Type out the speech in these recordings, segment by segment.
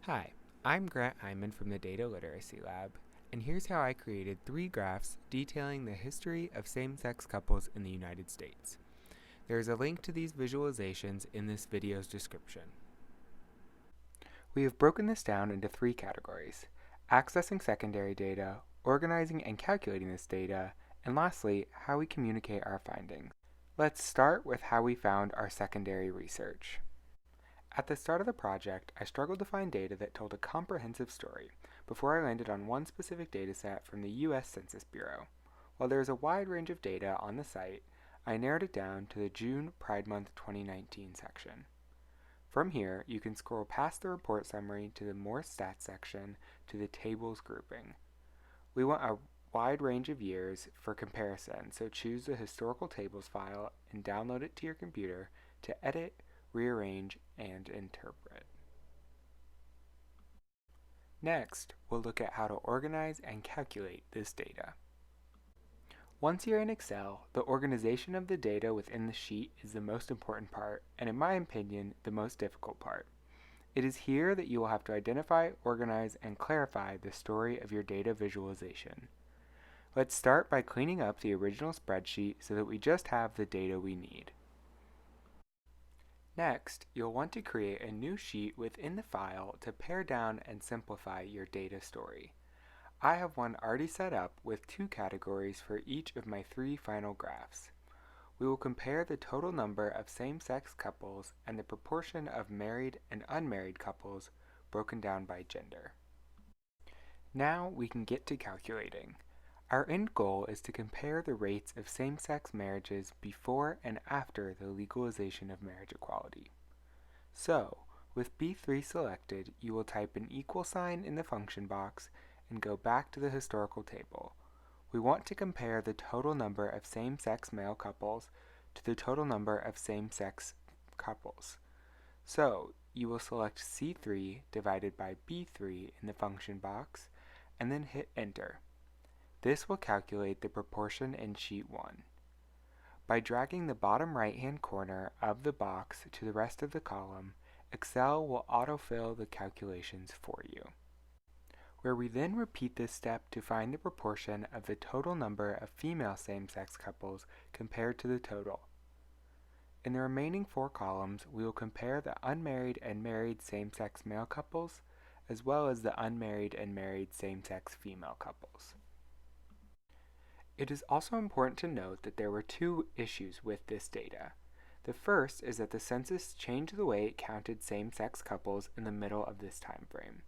Hi, I'm Grant Hyman from the Data Literacy Lab, and here's how I created 3 graphs detailing the history of same-sex couples in the United States. There is a link to these visualizations in this video's description. We have broken this down into 3 categories: accessing secondary data, organizing and calculating this data, and lastly, how we communicate our findings. Let's start with how we found our secondary research. At the start of the project, I struggled to find data that told a comprehensive story before I landed on one specific dataset from the U.S. Census Bureau. While there is a wide range of data on the site, I narrowed it down to the June Pride Month 2019 section. From here, you can scroll past the report summary to the More Stats section to the tables grouping. We want a wide range of years for comparison, so choose the historical tables file and download it to your computer to edit, rearrange, and interpret. Next, we'll look at how to organize and calculate this data. Once you're in Excel, the organization of the data within the sheet is the most important part, and in my opinion, the most difficult part. It is here that you will have to identify, organize, and clarify the story of your data visualization. Let's start by cleaning up the original spreadsheet so that we just have the data we need. Next, you'll want to create a new sheet within the file to pare down and simplify your data story. I have one already set up with 2 categories for each of my 3 final graphs. We will compare the total number of same-sex couples and the proportion of married and unmarried couples broken down by gender. Now we can get to calculating. Our end goal is to compare the rates of same-sex marriages before and after the legalization of marriage equality. So, with B3 selected, you will type an equal sign in the function box and go back to the historical table. We want to compare the total number of same-sex male couples to the total number of same-sex couples. So, you will select C3 divided by B3 in the function box and then hit enter. This will calculate the proportion in sheet 1. By dragging the bottom right-hand corner of the box to the rest of the column, Excel will autofill the calculations for you. Where we then repeat this step to find the proportion of the total number of female same-sex couples compared to the total. In the remaining 4 columns, we will compare the unmarried and married same-sex male couples, as well as the unmarried and married same-sex female couples. It is also important to note that there were 2 issues with this data. The first is that the census changed the way it counted same-sex couples in the middle of this time frame.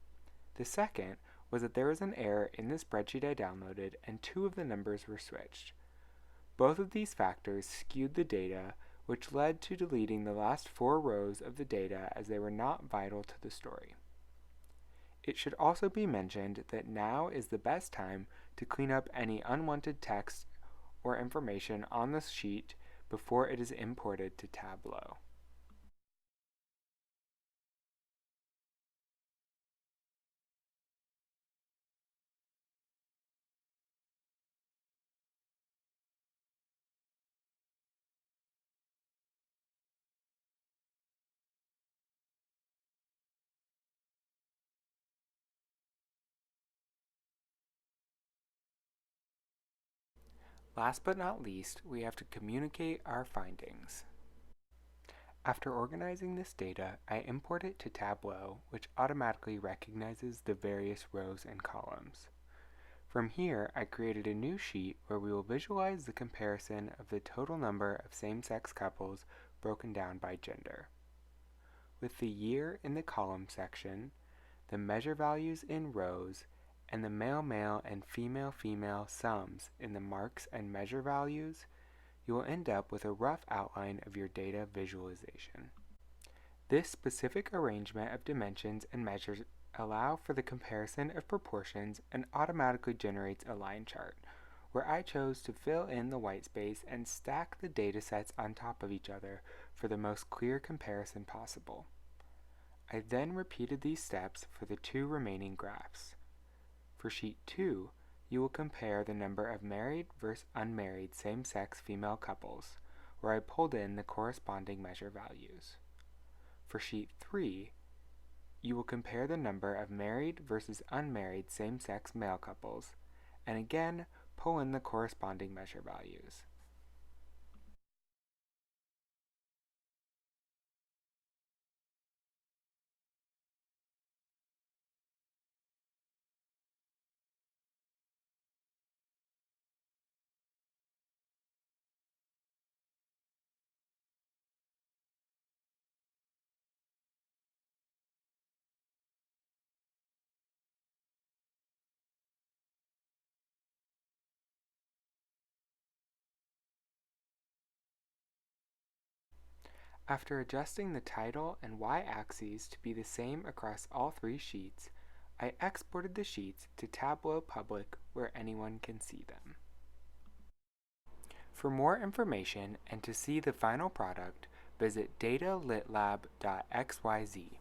The second was that there was an error in the spreadsheet I downloaded and 2 of the numbers were switched. Both of these factors skewed the data, which led to deleting the last 4 rows of the data as they were not vital to the story. It should also be mentioned that now is the best time to clean up any unwanted text or information on the sheet before it is imported to Tableau. Last but not least, we have to communicate our findings. After organizing this data, I import it to Tableau, which automatically recognizes the various rows and columns. From here, I created a new sheet where we will visualize the comparison of the total number of same-sex couples broken down by gender. With the year in the column section, the measure values in rows, and the male-male and female-female sums in the marks and measure values, you will end up with a rough outline of your data visualization. This specific arrangement of dimensions and measures allow for the comparison of proportions and automatically generates a line chart, where I chose to fill in the white space and stack the datasets on top of each other for the most clear comparison possible. I then repeated these steps for the 2 remaining graphs. For sheet 2, you will compare the number of married versus unmarried same-sex female couples, where I pulled in the corresponding measure values. For sheet 3, you will compare the number of married versus unmarried same-sex male couples, and again, pull in the corresponding measure values. After adjusting the title and y-axes to be the same across all three sheets, I exported the sheets to Tableau Public where anyone can see them. For more information and to see the final product, visit datalitlab.xyz.